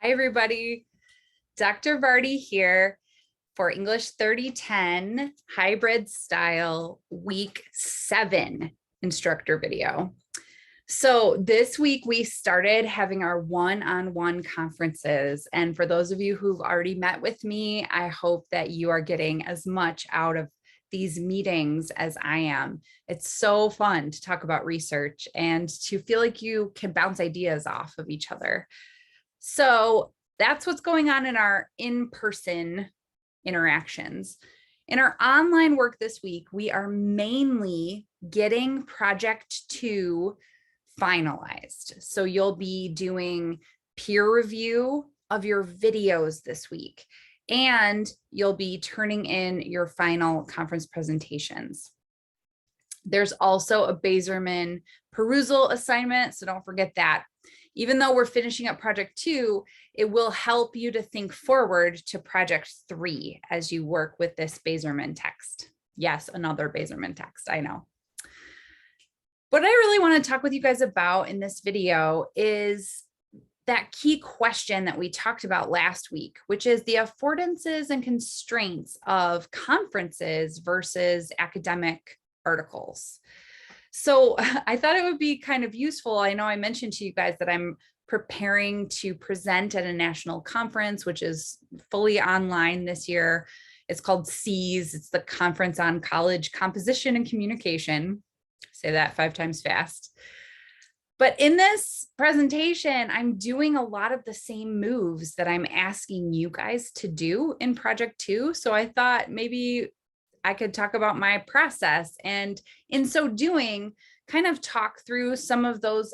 Hi, everybody. Dr. Vardy here for English 3010 hybrid style week 7 instructor video. So this week we started having our one-on-one conferences. And for those of you who've already met with me, I hope that you are getting as much out of these meetings as I am. It's so fun to talk about research and to feel like you can bounce ideas off of each other. So that's what's going on in our in-person interactions. In our online work this week, we are mainly getting project 2 finalized. So you'll be doing peer review of your videos this week, and you'll be turning in your final conference presentations. There's also a Bazerman perusal assignment, so don't forget that. Even though we're finishing up project 2, it will help you to think forward to project 3 as you work with this Bazerman text. Yes, another Bazerman text, I know. What I really want to talk with you guys about in this video is that key question that we talked about last week, which is the affordances and constraints of conferences versus academic articles. So I thought it would be kind of useful. I know I mentioned to you guys that I'm preparing to present at a national conference, which is fully online this year. It's called CEAS. It's the Conference on College Composition and Communication. Say that 5 times fast. But in this presentation, I'm doing a lot of the same moves that I'm asking you guys to do in project 2. So I thought maybe I could talk about my process, and in so doing, kind of talk through some of those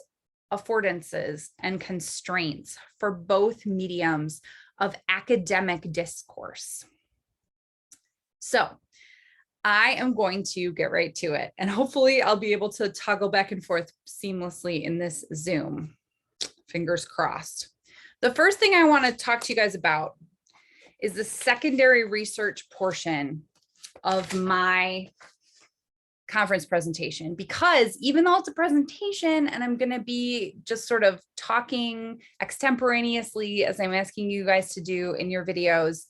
affordances and constraints for both mediums of academic discourse. So I am going to get right to it, and hopefully I'll be able to toggle back and forth seamlessly in this Zoom. Fingers crossed. The first thing I want to talk to you guys about is the secondary research portion of my conference presentation, because even though it's a presentation and I'm going to be just sort of talking extemporaneously as I'm asking you guys to do in your videos,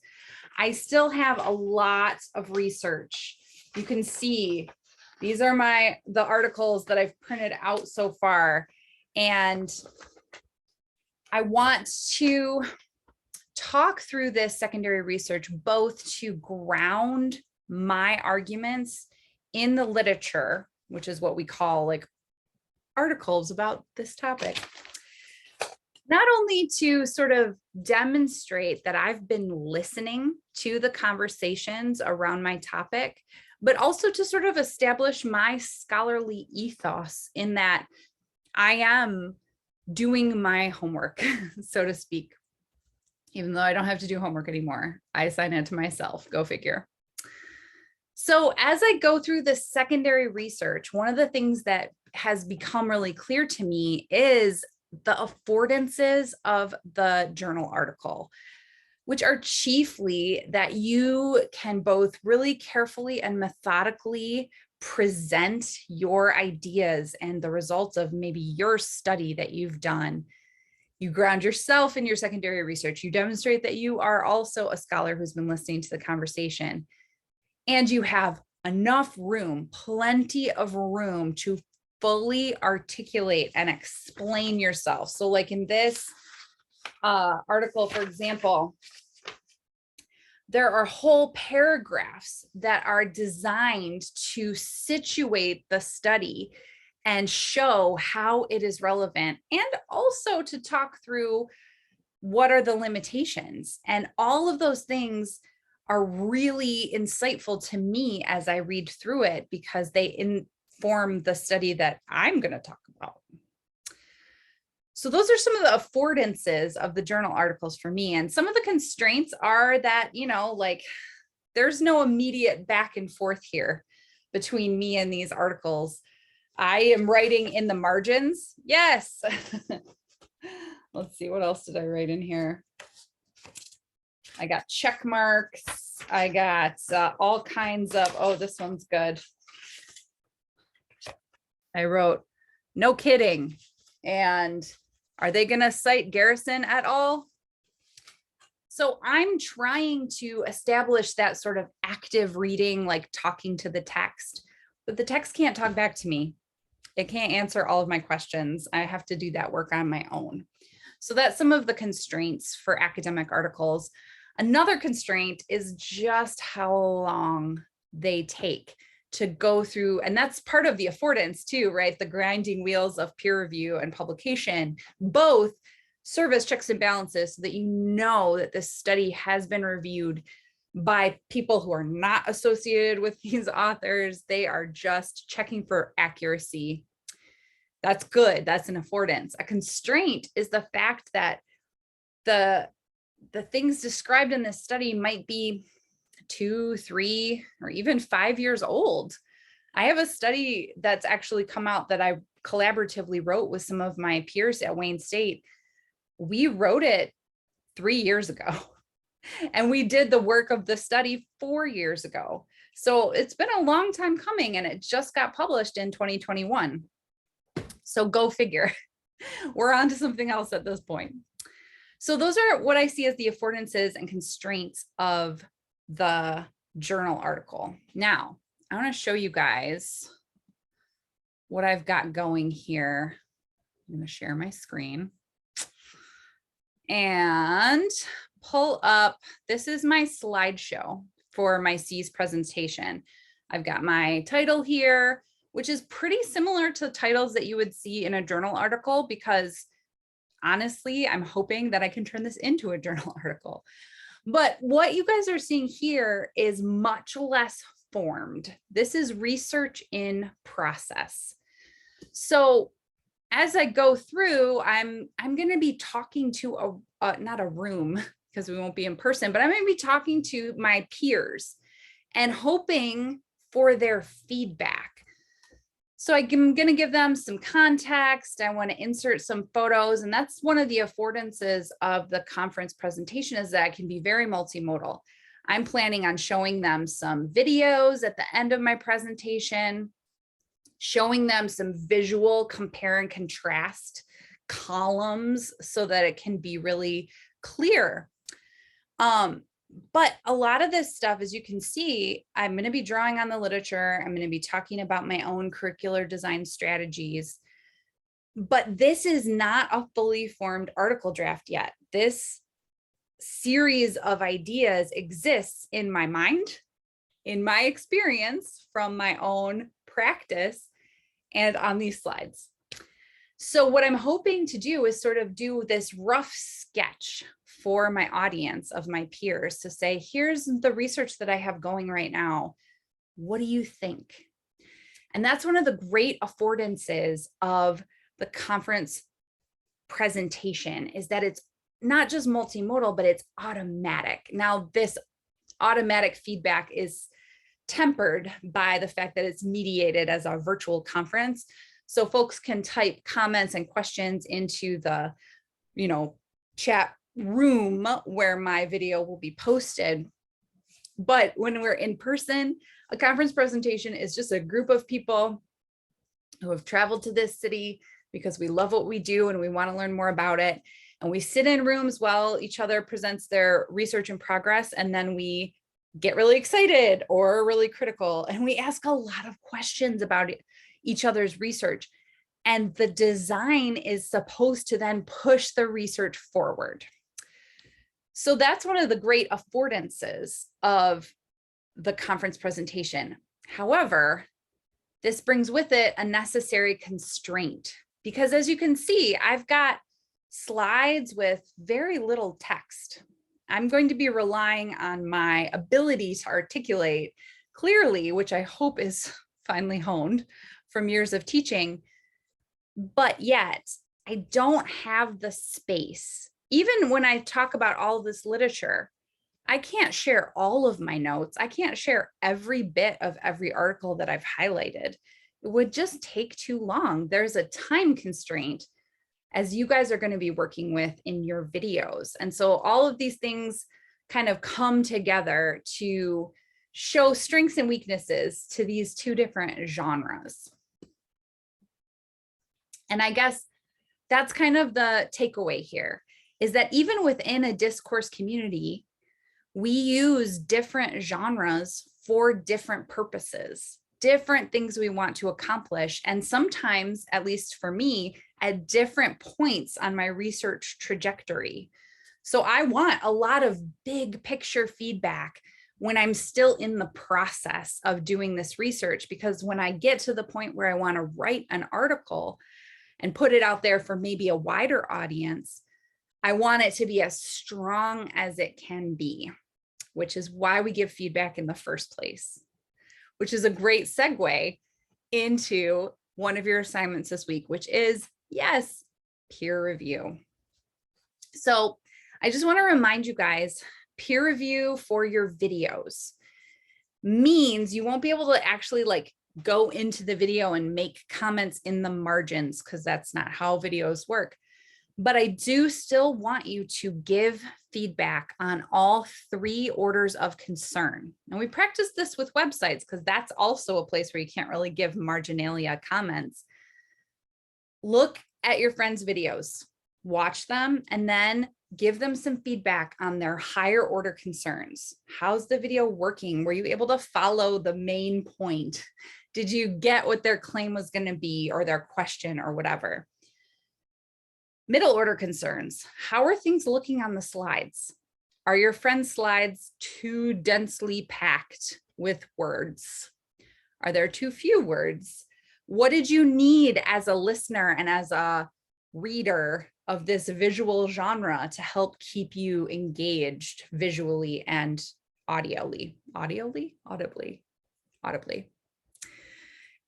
I still have a lot of research. You can see these are the articles that I've printed out so far, and I want to talk through this secondary research both to ground my arguments in the literature, which is what we call like articles about this topic, not only to sort of demonstrate that I've been listening to the conversations around my topic, but also to sort of establish my scholarly ethos in that I am doing my homework, so to speak, even though I don't have to do homework anymore. I assign it to myself, go figure. So as I go through this secondary research, one of the things that has become really clear to me is the affordances of the journal article, which are chiefly that you can both really carefully and methodically present your ideas and the results of maybe your study that you've done. You ground yourself in your secondary research. You demonstrate that you are also a scholar who's been listening to the conversation. And you have enough room, plenty of room to fully articulate and explain yourself. So like in this article, for example, there are whole paragraphs that are designed to situate the study and show how it is relevant, and also to talk through what are the limitations. And all of those things are really insightful to me as I read through it, because they inform the study that I'm going to talk about. So those are some of the affordances of the journal articles for me. And some of the constraints are that, like there's no immediate back and forth here between me and these articles. I am writing in the margins. Yes. Let's see, what else did I write in here? I got check marks. I got all kinds of, oh, this one's good. I wrote, no kidding. And are they going to cite Garrison at all? So I'm trying to establish that sort of active reading, like talking to the text, but the text can't talk back to me. It can't answer all of my questions. I have to do that work on my own. So that's some of the constraints for academic articles. Another constraint is just how long they take to go through, and that's part of the affordance too, right? The grinding wheels of peer review and publication, both serve as checks and balances so that you know that this study has been reviewed by people who are not associated with these authors. They are just checking for accuracy. That's good. That's an affordance. A constraint is the fact that the things described in this study might be 2, 3, or even 5 years old. I have a study that's actually come out that I collaboratively wrote with some of my peers at Wayne State. We wrote it 3 years ago, and we did the work of the study 4 years ago. So it's been a long time coming, and it just got published in 2021. So go figure. We're on to something else at this point. So those are what I see as the affordances and constraints of the journal article. Now, I want to show you guys what I've got going here. I'm going to share my screen and pull up. This is my slideshow for my C's presentation. I've got my title here, which is pretty similar to titles that you would see in a journal article, because honestly, I'm hoping that I can turn this into a journal article. But what you guys are seeing here is much less formed. This is research in process. So as I go through, I'm going to be talking to not a room, because we won't be in person, but I'm going to be talking to my peers and hoping for their feedback. So I'm going to give them some context. I want to insert some photos, and that's one of the affordances of the conference presentation, is that it can be very multimodal. I'm planning on showing them some videos at the end of my presentation, showing them some visual compare and contrast columns so that it can be really clear. But a lot of this stuff, as you can see, I'm going to be drawing on the literature. I'm going to be talking about my own curricular design strategies. But this is not a fully formed article draft yet. This series of ideas exists in my mind, in my experience from my own practice, and on these slides. So what I'm hoping to do is sort of do this rough sketch for my audience of my peers to say, here's the research that I have going right now. What do you think? And that's one of the great affordances of the conference presentation, is that it's not just multimodal, but it's automatic. Now, this automatic feedback is tempered by the fact that it's mediated as a virtual conference. So folks can type comments and questions into the, chat room where my video will be posted. But when we're in person, a conference presentation is just a group of people who have traveled to this city because we love what we do and we want to learn more about it. And we sit in rooms while each other presents their research in progress, and then we get really excited or really critical, and we ask a lot of questions about each other's research. And the design is supposed to then push the research forward. So that's one of the great affordances of the conference presentation. However, this brings with it a necessary constraint, because as you can see, I've got slides with very little text. I'm going to be relying on my ability to articulate clearly, which I hope is finally honed from years of teaching, but yet I don't have the space. Even when I talk about all this literature, I can't share all of my notes. I can't share every bit of every article that I've highlighted. It would just take too long. There's a time constraint, as you guys are going to be working with in your videos. And so all of these things kind of come together to show strengths and weaknesses to these two different genres. And I guess that's kind of the takeaway here, is that even within a discourse community, we use different genres for different purposes, different things we want to accomplish. And sometimes, at least for me, at different points on my research trajectory. So I want a lot of big picture feedback when I'm still in the process of doing this research, because when I get to the point where I want to write an article and put it out there for maybe a wider audience, I want it to be as strong as it can be, which is why we give feedback in the first place, which is a great segue into one of your assignments this week, which is, yes, peer review. So I just want to remind you guys, peer review for your videos means you won't be able to actually go into the video and make comments in the margins, because that's not how videos work. But I do still want you to give feedback on all 3 orders of concern. And we practice this with websites because that's also a place where you can't really give marginalia comments. Look at your friends' videos, watch them, and then give them some feedback on their higher order concerns. How's the video working? Were you able to follow the main point? Did you get what their claim was going to be, or their question, or whatever? Middle order concerns. How are things looking on the slides? Are your friends' slides too densely packed with words? Are there too few words? What did you need as a listener and as a reader of this visual genre to help keep you engaged visually and audibly?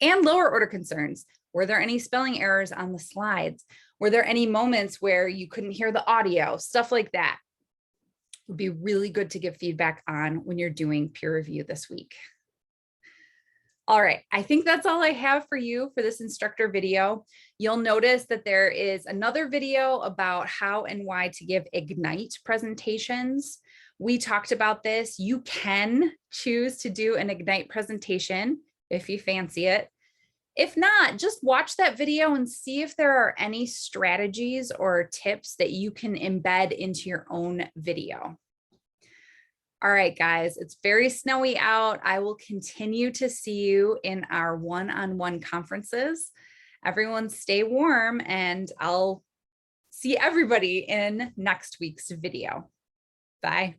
And lower order concerns. Were there any spelling errors on the slides? Were there any moments where you couldn't hear the audio? Stuff like that would be really good to give feedback on when you're doing peer review this week. All right, I think that's all I have for you for this instructor video. You'll notice that there is another video about how and why to give Ignite presentations. We talked about this. You can choose to do an Ignite presentation if you fancy it. If not, just watch that video and see if there are any strategies or tips that you can embed into your own video. All right, guys, it's very snowy out. I will continue to see you in our one-on-one conferences. Everyone stay warm, and I'll see everybody in next week's video. Bye.